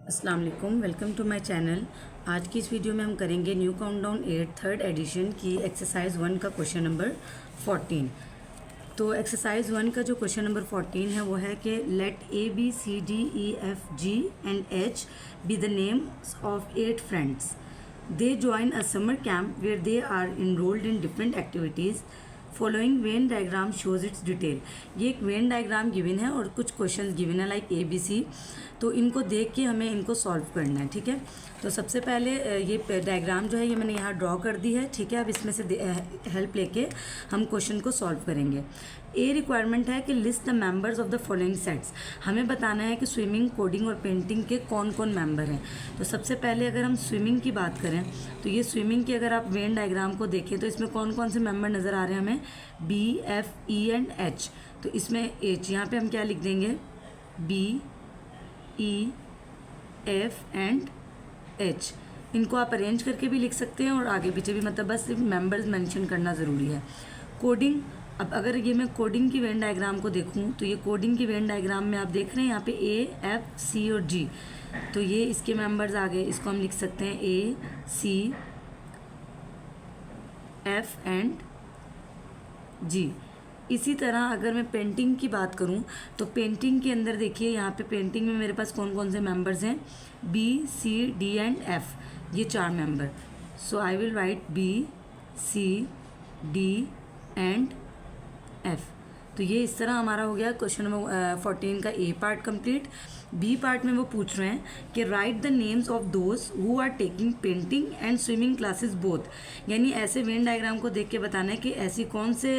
अस्सलाम वालेकुम, welcome to my channel. आज की इस वीडियो में हम करेंगे न्यू काउंटडाउन 8 थर्ड एडिशन की एक्सरसाइज 1 का क्वेश्चन नंबर 14। तो एक्सरसाइज 1 का जो क्वेश्चन नंबर 14 है वो है कि let ABCDEFG and H be the names of 8 friends. They join a summer camp where they are enrolled in different activities. Following Venn diagram shows its detail. ये एक Venn diagram given है और कुछ questions given है like ABC। तो इनको देख के हमें इनको सॉल्व करना है, ठीक है। तो सबसे पहले ये डायग्राम जो है ये मैंने यहाँ ड्रॉ कर दी है, ठीक है। अब इसमें से हेल्प लेके हम क्वेश्चन को सॉल्व करेंगे। ए रिक्वायरमेंट है कि list the members of the following sets. हमें बताना है कि स्विमिंग, कोडिंग और पेंटिंग के कौन कौन मेंबर हैं। तो सबसे पहले अगर हम स्विमिंग की बात करें तो ये स्विमिंग की अगर आप वेन डायग्राम को देखें तो इसमें कौन कौन से मेंबर नज़र आ रहे हैं हमें, B, F, E and H। तो इसमें H यहाँ पे हम क्या लिख देंगे, B, E, F and H। इनको आप अरेंज करके भी लिख सकते हैं और आगे पीछे भी, मतलब बस सिर्फ मेंबर्स मेंशन करना ज़रूरी है। कोडिंग, अब अगर ये मैं कोडिंग की वेन डायग्राम को देखूं तो ये कोडिंग की वेन डायग्राम में आप देख रहे हैं यहाँ पे A, F, C और G। तो ये इसके मेंबर्स आ गए, इसको हम लिख सकते हैं A, C, F and G। इसी तरह अगर मैं पेंटिंग की बात करूं तो पेंटिंग के अंदर देखिए यहाँ पे पेंटिंग में मेरे पास कौन कौन से मेंबर्स हैं, B, C, D and F, ये 4 member. So I will write B, C, D and F। तो ये इस तरह हमारा हो गया क्वेश्चन नंबर 14 का A part complete. B part में वो पूछ रहे हैं कि write the names of those who are taking painting and swimming classes both. यानी ऐसे वेन डायग्राम को देख के बताना है कि ऐसी कौन से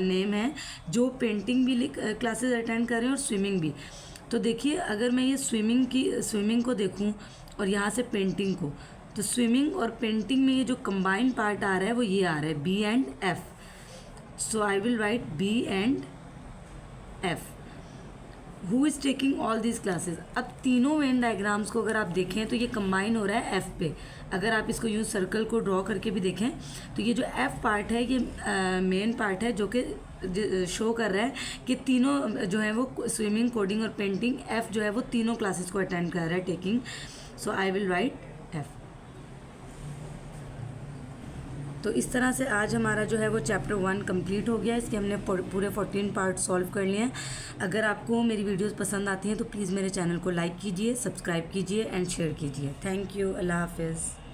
नेम हैं जो पेंटिंग भी क्लासेस अटेंड कर रहे हैं और स्विमिंग भी। तो देखिए अगर मैं ये स्विमिंग को देखूँ और यहाँ से पेंटिंग को, तो स्विमिंग और पेंटिंग में ये जो कंबाइंड पार्ट आ रहा है वो ये आ रहा है B and F। So I will write B and F। Who is taking all these classes. अब तीनों वेन डायग्राम्स को अगर आप देखें तो ये कंबाइन हो रहा है F पे। अगर आप इसको यूँ सर्कल को ड्रॉ करके भी देखें तो ये जो F पार्ट है ये मेन पार्ट है जो कि शो कर रहा है कि तीनों जो है वो स्विमिंग, कोडिंग और पेंटिंग, F जो है वो तीनों क्लासेस को अटेंड कर रहा है taking. So I will write F। तो इस तरह से आज हमारा जो है वो चैप्टर 1 कंप्लीट हो गया। इसके हमने पूरे 14 पार्ट सॉल्व कर लिए हैं। अगर आपको मेरी वीडियोस पसंद आती हैं तो प्लीज़ मेरे चैनल को लाइक कीजिए, सब्सक्राइब कीजिए एंड शेयर कीजिए। थैंक यू, अल्लाह हाफिज़।